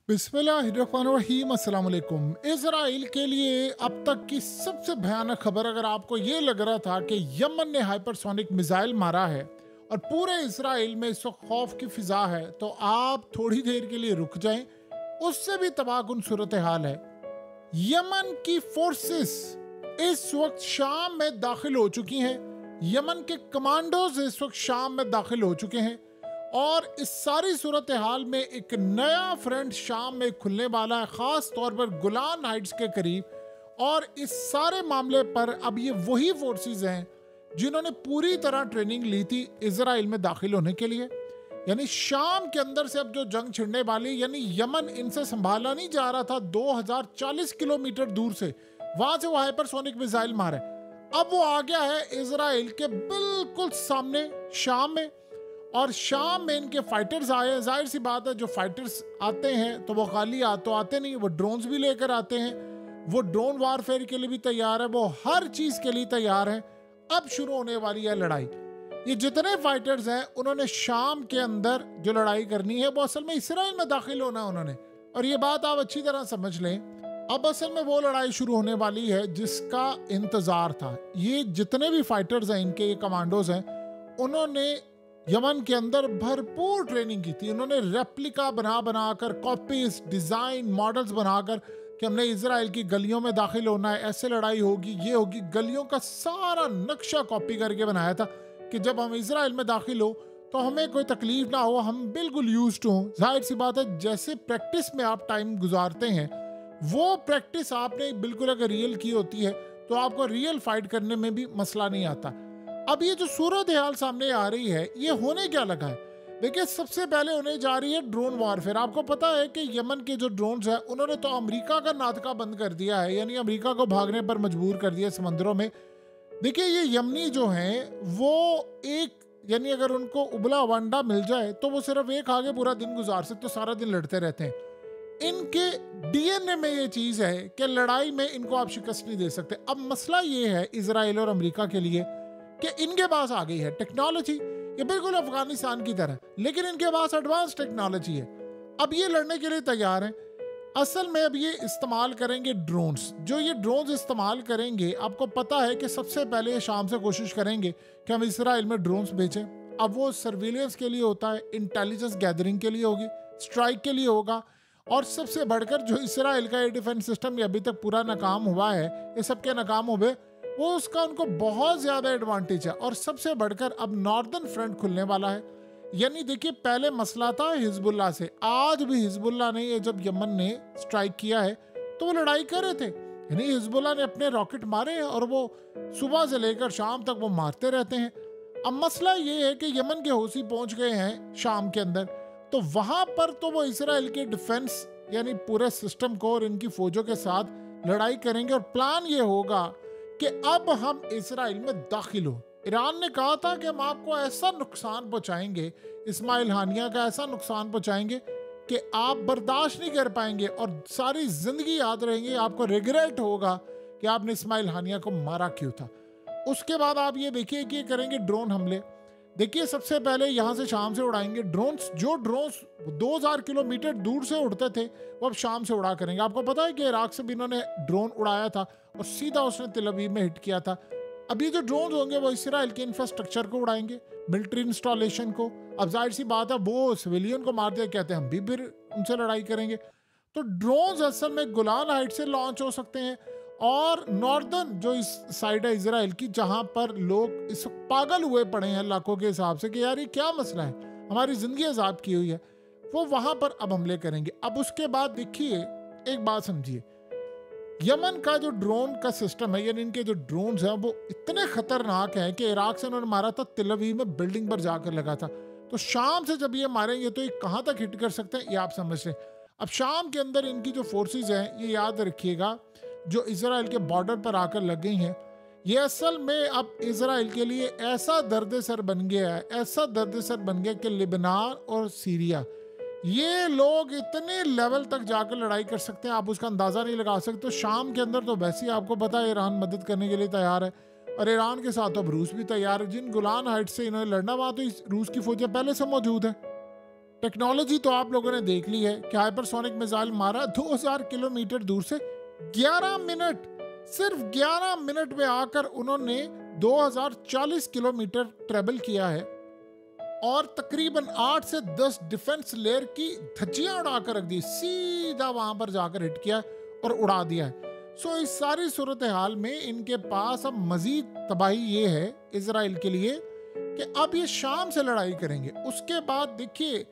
बिस्मिल्लाहिर्रहमानिर्रहीम अस्सलाम वालेकुम। इजराइल के लिए अब तक की सबसे भयानक खबर, अगर आपको ये लग रहा था कि यमन ने हाइपरसोनिक मिसाइल मारा है और पूरे इजराइल में इस वक्त खौफ की फिजा है, तो आप थोड़ी देर के लिए रुक जाएं। उससे भी तबाहकुन सूरत हाल है। यमन की फोर्सेस इस वक्त शाम में दाखिल हो चुकी हैं। यमन के कमांडोज इस वक्त शाम में दाखिल हो चुके हैं और इस सारी सूरत हाल में एक नया फ्रंट शाम में खुलने वाला है, खास तौर पर गोलान हाइट्स के करीब। और इस सारे मामले पर अब ये वही फोर्सेस हैं जिन्होंने पूरी तरह ट्रेनिंग ली थी इजराइल में दाखिल होने के लिए। यानी शाम के अंदर से अब जो जंग छिड़ने वाली, यानी यमन इनसे संभाला नहीं जा रहा था 2040 किलोमीटर दूर से, वहां से वो हाइपरसोनिक मिसाइल मारे। अब वो आ गया है इजराइल के बिल्कुल सामने शाम में, और शाम में इनके फाइटर्स आए हैं। जाहिर सी बात है, जो फाइटर्स आते हैं तो वो खाली तो आते नहीं, वो ड्रोन्स भी लेकर आते हैं। वो ड्रोन वारफेयर के लिए भी तैयार है, वो हर चीज के लिए तैयार है। अब शुरू होने वाली है लड़ाई। ये जितने फाइटर्स हैं उन्होंने शाम के अंदर जो लड़ाई करनी है वो असल में इसराइल में दाखिल होना है उन्होंने। और ये बात आप अच्छी तरह समझ लें, अब असल में वो लड़ाई शुरू होने वाली है जिसका इंतजार था। ये जितने भी फाइटर्स हैं, इनके ये कमांडोज हैं, उन्होंने यमन के अंदर भरपूर ट्रेनिंग की थी। उन्होंने रेप्लिका बना बनाकर, कॉपीज, डिजाइन, मॉडल्स बनाकर कि हमने इजराइल की गलियों में दाखिल होना है, ऐसे लड़ाई होगी, ये होगी। गलियों का सारा नक्शा कॉपी करके बनाया था कि जब हम इजराइल में दाखिल हो तो हमें कोई तकलीफ ना हो, हम बिल्कुल यूज्ड हो। जाहिर सी बात है, जैसे प्रैक्टिस में आप टाइम गुजारते हैं, वो प्रैक्टिस आपने बिल्कुल अगर रियल की होती है तो आपको रियल फाइट करने में भी मसला नहीं आता। अब ये जो सूरत हाल सामने आ रही है, ये होने क्या लगा है? देखिए, सबसे पहले होने जा रही है ड्रोन वॉरफेयर। आपको पता है कि यमन के जो ड्रोन्स हैं उन्होंने तो अमेरिका का नाटका बंद कर दिया है, यानी अमेरिका को भागने पर मजबूर कर दिया समंदरों में। देखिए, ये यमनी जो हैं वो एक, यानी अगर उनको उबला हुआ अंडा मिल जाए तो वो सिर्फ एक आगे पूरा दिन गुजार सकते, तो सारा दिन लड़ते रहते हैं। इनके डीएनए में ये चीज है कि लड़ाई में इनको आप शिकस्त नहीं दे सकते। अब मसला ये है इजराइल और अमेरिका के लिए कि इनके पास आ गई है टेक्नोलॉजी, ये बिल्कुल अफगानिस्तान की तरह, लेकिन इनके पास एडवांस टेक्नोलॉजी है। अब ये लड़ने के लिए तैयार हैं। असल में अब ये इस्तेमाल करेंगे ड्रोन्स। जो ये ड्रोन्स इस्तेमाल करेंगे, आपको पता है कि सबसे पहले ये शाम से कोशिश करेंगे कि हम इसराइल में ड्रोन्स भेजें। अब वो सर्विलेंस के लिए होता है, इंटेलिजेंस गैदरिंग के लिए होगी, स्ट्राइक के लिए होगा, और सबसे बढ़कर जो इसराइल का ये डिफेंस सिस्टम ये अभी तक पूरा नाकाम हुआ है, ये सबके नाकाम हुए, वो उसका उनको बहुत ज्यादा एडवांटेज है। और सबसे बढ़कर अब नॉर्दर्न फ्रंट खुलने वाला है। यानी देखिए, पहले मसला था हिजबुल्लाह से, आज भी हिजबुल्लाह ने, ये जब यमन ने स्ट्राइक किया है तो वो लड़ाई कर रहे थे। यानी हिजबुल्लाह ने अपने रॉकेट मारे हैं और वो सुबह से लेकर शाम तक वो मारते रहते हैं। अब मसला ये है कि यमन के हौसी पहुंच गए हैं शाम के अंदर, तो वहां पर तो वो इसराइल के डिफेंस यानी पूरे सिस्टम को और इनकी फौजों के साथ लड़ाई करेंगे। और प्लान ये होगा कि अब हम इसराइल में दाखिल हो। ईरान ने कहा था कि हम आपको ऐसा नुकसान पहुंचाएंगे, इस्माइल हानिया का ऐसा नुकसान पहुंचाएंगे कि आप बर्दाश्त नहीं कर पाएंगे और सारी जिंदगी याद रहेंगे, आपको रिग्रेट होगा कि आपने इस्माइल हानिया को मारा क्यों था। उसके बाद आप ये देखिए कि करेंगे ड्रोन हमले। देखिए, सबसे पहले यहाँ से शाम से उड़ाएंगे ड्रोन्स। जो ड्रोन्स 2000 किलोमीटर दूर से उड़ते थे वो अब शाम से उड़ा करेंगे। आपको पता है कि इराक से भी इन्होंने ड्रोन उड़ाया था और सीधा उसने तेल अवीव में हिट किया था। अब ये जो ड्रोन्स होंगे वो इसराइल के इंफ्रास्ट्रक्चर को उड़ाएंगे, मिलिट्री इंस्टॉलेशन को। अब जाहिर सी बात है, वो सिविलियन को मार दिया, कहते हैं हम भी फिर उनसे लड़ाई करेंगे। तो ड्रोन्स असल में गोलान हाइट से लॉन्च हो सकते हैं, और नॉर्दर्न जो इस साइड है इसराइल की, जहां पर लोग इस वक्त पागल हुए पड़े हैं लाखों के हिसाब से कि यार ये क्या मसला है, हमारी जिंदगी आजाद की हुई है, वो वहां पर अब हमले करेंगे। अब उसके बाद देखिए, एक बात समझिए, यमन का जो ड्रोन का सिस्टम है, यानी इनके जो ड्रोन्स हैं वो इतने खतरनाक हैं कि इराक से उन्होंने मारा था, तेल अवीव में बिल्डिंग पर जाकर लगा था। तो शाम से जब ये मारेंगे तो ये कहां तक हिट कर सकते हैं, ये आप समझ लें। अब शाम के अंदर इनकी जो फोर्सेज हैं, ये याद रखिएगा, जो इसराइल के बॉर्डर पर आकर लग गई हैं, ये असल में अब इसराइल के लिए ऐसा दर्द सर बन गया है, ऐसा दर्द सर बन गया कि लिबनान और सीरिया, ये लोग इतने लेवल तक जाकर लड़ाई कर सकते हैं, आप उसका अंदाजा नहीं लगा सकते। तो शाम के अंदर तो वैसे ही आपको पता है ईरान मदद करने के लिए तैयार है, और ईरान के साथ अब रूस भी तैयार है। जिन गोलान हाइट से इन्होंने लड़ना, वहां तो रूस की फौजें पहले से मौजूद है। टेक्नोलॉजी तो आप लोगों ने देख ली है कि हाइपरसोनिक मिसाइल मारा 2000 किलोमीटर दूर से 11 मिनट, सिर्फ 11 मिनट में आकर उन्होंने 2040 किलोमीटर ट्रेवल किया है और तकरीबन 8 से 10 डिफेंस लेयर की धज्जियां उड़ाकर रख दी, सीधा वहां पर जाकर हिट किया और उड़ा दिया है। सो इस सारी सूरत हाल में इनके पास अब मजीद तबाही ये है इजराइल के लिए कि अब ये शाम से लड़ाई करेंगे। उसके बाद देखिए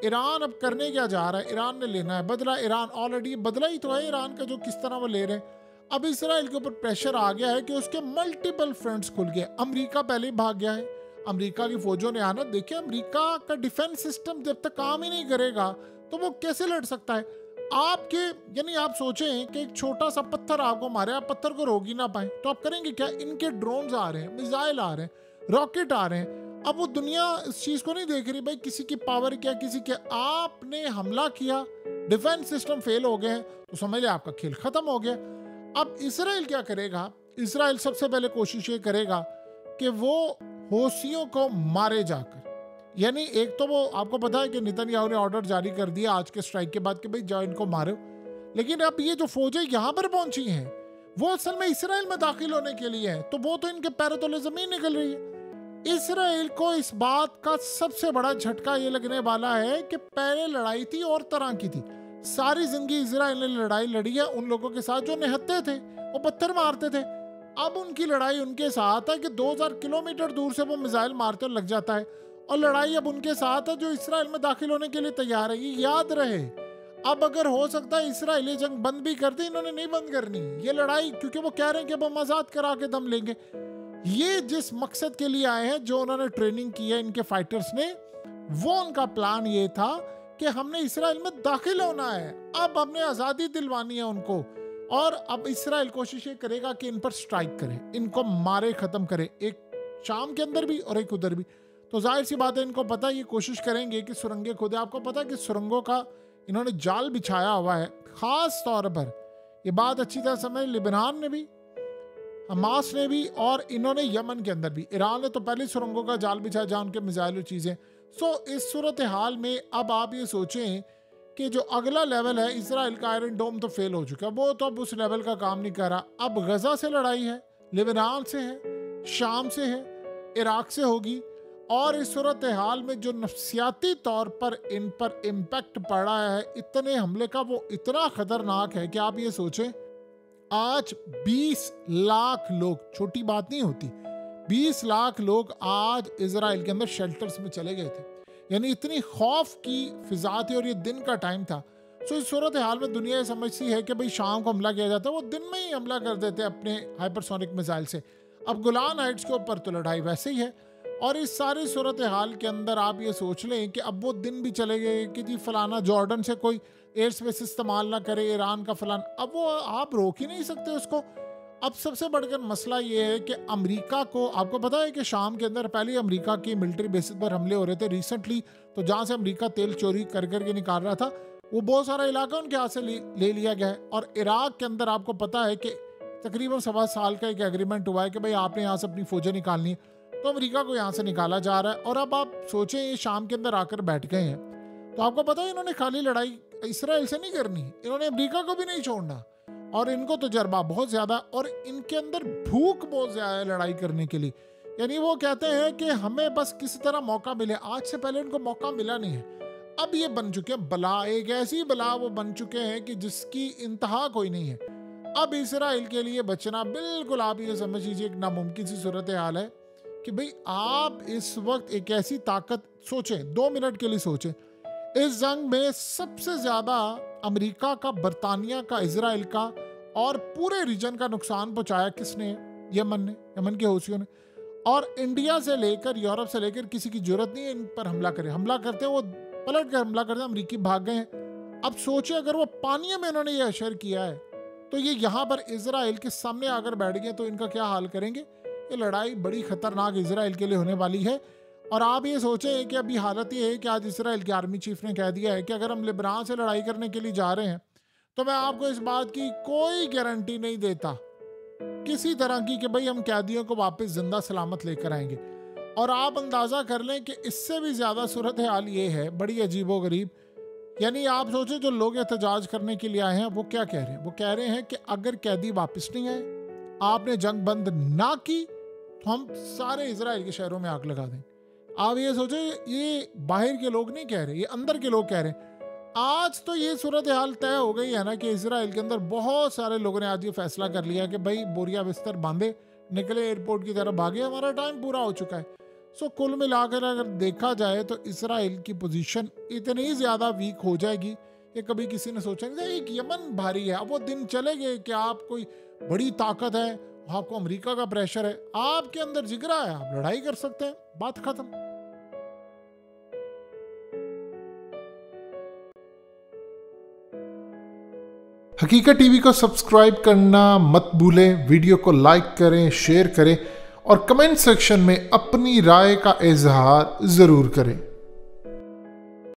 ईरान अब करने क्या जा रहा है, ईरान ने लेना है बदला। ईरान ऑलरेडी बदला ही तो है ईरान का, जो किस तरह वो ले रहे हैं। अब इसराइल के ऊपर प्रेशर आ गया है कि उसके मल्टीपल फ्रंट्स खुल गए। अमेरिका पहले ही भाग गया है, अमेरिका की फौजों ने आना। देखिए अमेरिका का डिफेंस सिस्टम जब तक काम ही नहीं करेगा तो वो कैसे लड़ सकता है आपके। यानी आप सोचें कि एक छोटा सा पत्थर आपको मारे, आप पत्थर को रोक ही ना पाए तो आप करेंगे क्या। इनके ड्रोन्स आ रहे हैं, मिसाइल आ रहे हैं, रॉकेट आ रहे हैं। अब वो दुनिया इस चीज को नहीं देख रही भाई किसी की पावर क्या, किसी के। आपने हमला किया, डिफेंस सिस्टम फेल हो गए हैं तो समझ लिया आपका खेल खत्म हो गया। अब इसराइल क्या करेगा, इसराइल सबसे पहले कोशिश ये करेगा कि वो हौसियों को मारे जाकर। यानी एक तो वो आपको पता है कि नेतन्याहू ने ऑर्डर जारी कर दिया आज के स्ट्राइक के बाद कि भाई जाओ इनको मारो। लेकिन अब ये जो फौजें यहाँ पर पहुंची हैं वो असल में इसराइल में दाखिल होने के लिए है, तो वो तो इनके पैरों तले जमीन निकल रही है। इसराइल को इस बात का सबसे बड़ा झटका ये लगने वाला है कि पहले लड़ाई थी और तरह की थी। सारी जिंदगी इसराइल ने लड़ाई लड़ी है उन लोगों के साथ जो निहत्ते थे, वो पत्थर मारते थे। अब उनकी लड़ाई उनके साथ है कि 2000 किलोमीटर दूर से वो मिसाइल मारते लग जाता है। और लड़ाई अब उनके साथ है जो इसराइल में दाखिल होने के लिए तैयार है। ये याद रहे, अब अगर हो सकता है इसराइल ये जंग बंद भी कर दे, इन्होंने नहीं बंद करनी ये लड़ाई, क्योंकि वो कह रहे हैं कि अब हम आजाद करा के दम लेंगे। ये जिस मकसद के लिए आए हैं, जो उन्होंने ट्रेनिंग की है इनके फाइटर्स ने, वो उनका प्लान ये था कि हमने इसराइल में दाखिल होना है, अब हमने आज़ादी दिलवानी है उनको। और अब इसराइल कोशिश ये करेगा कि इन पर स्ट्राइक करे, इनको मारे खत्म करे, एक शाम के अंदर भी और एक उधर भी। तो जाहिर सी बात है इनको पता है ये कोशिश करेंगे कि सुरंगें खोदे। आपको पता है कि सुरंगों का इन्होंने जाल बिछाया हुआ है खास तौर पर। ये बात अच्छी तरह समझ, लिबनान ने भी, हमास ने भी, और इन्होंने यमन के अंदर भी। ईरान ने तो पहले सुरंगों का जाल बिछाया जहाँ उनके मिसाइल और चीज़ें। सो इस सूरत हाल में अब आप ये सोचें कि जो अगला लेवल है, इसराइल का आयरन डोम तो फेल हो चुका है, वो तो अब उस लेवल का काम नहीं कर रहा। अब गजा से लड़ाई है, लिबनान से है, शाम से है, इराक से होगी। और इस सूरत हाल में जो नफ्सियाती तौर पर इन पर इम्पैक्ट पड़ा है इतने हमले का, वो इतना खतरनाक है कि आप ये सोचें आज 20 लाख लोग, छोटी बात नहीं होती, 20 लाख लोग आज इजराइल के अंदर शेल्टर्स में चले गए थे। यानी इतनी खौफ की फिजा थी और ये दिन का टाइम था। सो इस सूरत हाल में दुनिया ये समझती है कि भाई शाम को हमला किया जाता है, वो दिन में ही हमला कर देते अपने हाइपरसोनिक मिसाइल से। अब गोलान हाइट्स के ऊपर तो लड़ाई वैसे ही है। और इस सारी सूरत हाल के अंदर आप ये सोच लें कि अब वो दिन भी चले गए कि जी फलाना जॉर्डन से कोई एयर स्पेस इस्तेमाल ना करे, ईरान का फलान, अब वो आप रोक ही नहीं सकते उसको। अब सबसे बढ़कर मसला ये है कि अमेरिका को, आपको पता है कि शाम के अंदर पहले अमेरिका की मिलिट्री बेसिस पर हमले हो रहे थे रिसेंटली, तो जहाँ से अमेरिका तेल चोरी कर करके निकाल रहा था वो बहुत सारा इलाका उनके हाथ से ले लिया गया है। और इराक के अंदर आपको पता है कि तकरीबन 7 साल का एक एग्रीमेंट हुआ है कि भाई आपने यहाँ से अपनी फौजें निकालनी है, तो अमेरिका को यहाँ से निकाला जा रहा है। और अब आप सोचें ये शाम के अंदर आकर बैठ गए हैं, तो आपको पता है इन्होंने खाली लड़ाई इसराइल से नहीं करनी, इन्होंने अमेरिका को भी नहीं छोड़ना। और इनको तजर्बा बहुत ज़्यादा और इनके अंदर भूख बहुत ज़्यादा है लड़ाई करने के लिए। यानी वो कहते हैं कि हमें बस किसी तरह मौका मिले। आज से पहले इनको मौका मिला नहीं है, अब ये बन चुके हैं बला, एक ऐसी बला वो बन चुके हैं कि जिसकी इंतहा कोई नहीं है। अब इसराइल के लिए बचना बिल्कुल आप ये समझ लीजिए एक नामुमकिन सी सूरत हाल है कि भाई आप इस वक्त एक ऐसी ताकत, सोचें 2 मिनट के लिए सोचें, इस जंग में सबसे ज्यादा अमेरिका का, बरतानिया का, इजराइल का और पूरे रीजन का नुकसान पहुंचाया किसने? यमन ने, यमन के हौसियों ने। और इंडिया से लेकर यूरोप से लेकर किसी की जरूरत नहीं है इन पर हमला करे। हमला करते वो पलट कर हमला करते, अमरीकी भाग गए हैं। अब सोचिए अगर वो पानी में इन्होंने ये अशर किया है तो ये यहाँ पर इजराइल के सामने आकर बैठ गए तो इनका क्या हाल करेंगे? ये लड़ाई बड़ी खतरनाक इजराइल के लिए होने वाली है। और आप ये सोचें कि अभी हालत ये है कि आज इजराइल के आर्मी चीफ ने कह दिया है कि अगर हम लिबनान से लड़ाई करने के लिए जा रहे हैं तो मैं आपको इस बात की कोई गारंटी नहीं देता किसी तरह की कि भाई हम कैदियों को वापस जिंदा सलामत लेकर आएंगे। और आप अंदाज़ा कर लें कि इससे भी ज़्यादा सूरत हाल ये है, बड़ी अजीबोगरीब। यानी आप सोचें जो लोग एहतजाज करने के लिए आए हैं वो क्या कह रहे हैं? वो कह रहे हैं कि अगर कैदी वापस नहीं आए, आपने जंग बंद ना की, तो हम सारे इजराइल के शहरों में आग लगा दें। आप ये सोचें, ये बाहर के लोग नहीं कह रहे, ये अंदर के लोग कह रहे हैं। आज तो ये सूरत हाल तय हो गई है ना कि इजराइल के अंदर बहुत सारे लोगों ने आज ये फैसला कर लिया कि भाई बोरिया बिस्तर बांधे, निकले एयरपोर्ट की तरफ भागे, हमारा टाइम पूरा हो चुका है। सो कुल मिलाकर अगर देखा जाए तो इजराइल की पोजीशन इतनी ज़्यादा वीक हो जाएगी कि कभी किसी ने सोचा नहीं था एक यमन भारी है। अब वो दिन चले गए कि आप कोई बड़ी ताकत है, आपको अमेरिका का प्रेशर है, आपके अंदर जिगरा है, आप लड़ाई कर सकते हैं, बात खत्म। हकीकत टीवी को सब्सक्राइब करना मत भूलें, वीडियो को लाइक करें, शेयर करें और कमेंट सेक्शन में अपनी राय का इजहार ज़रूर करें।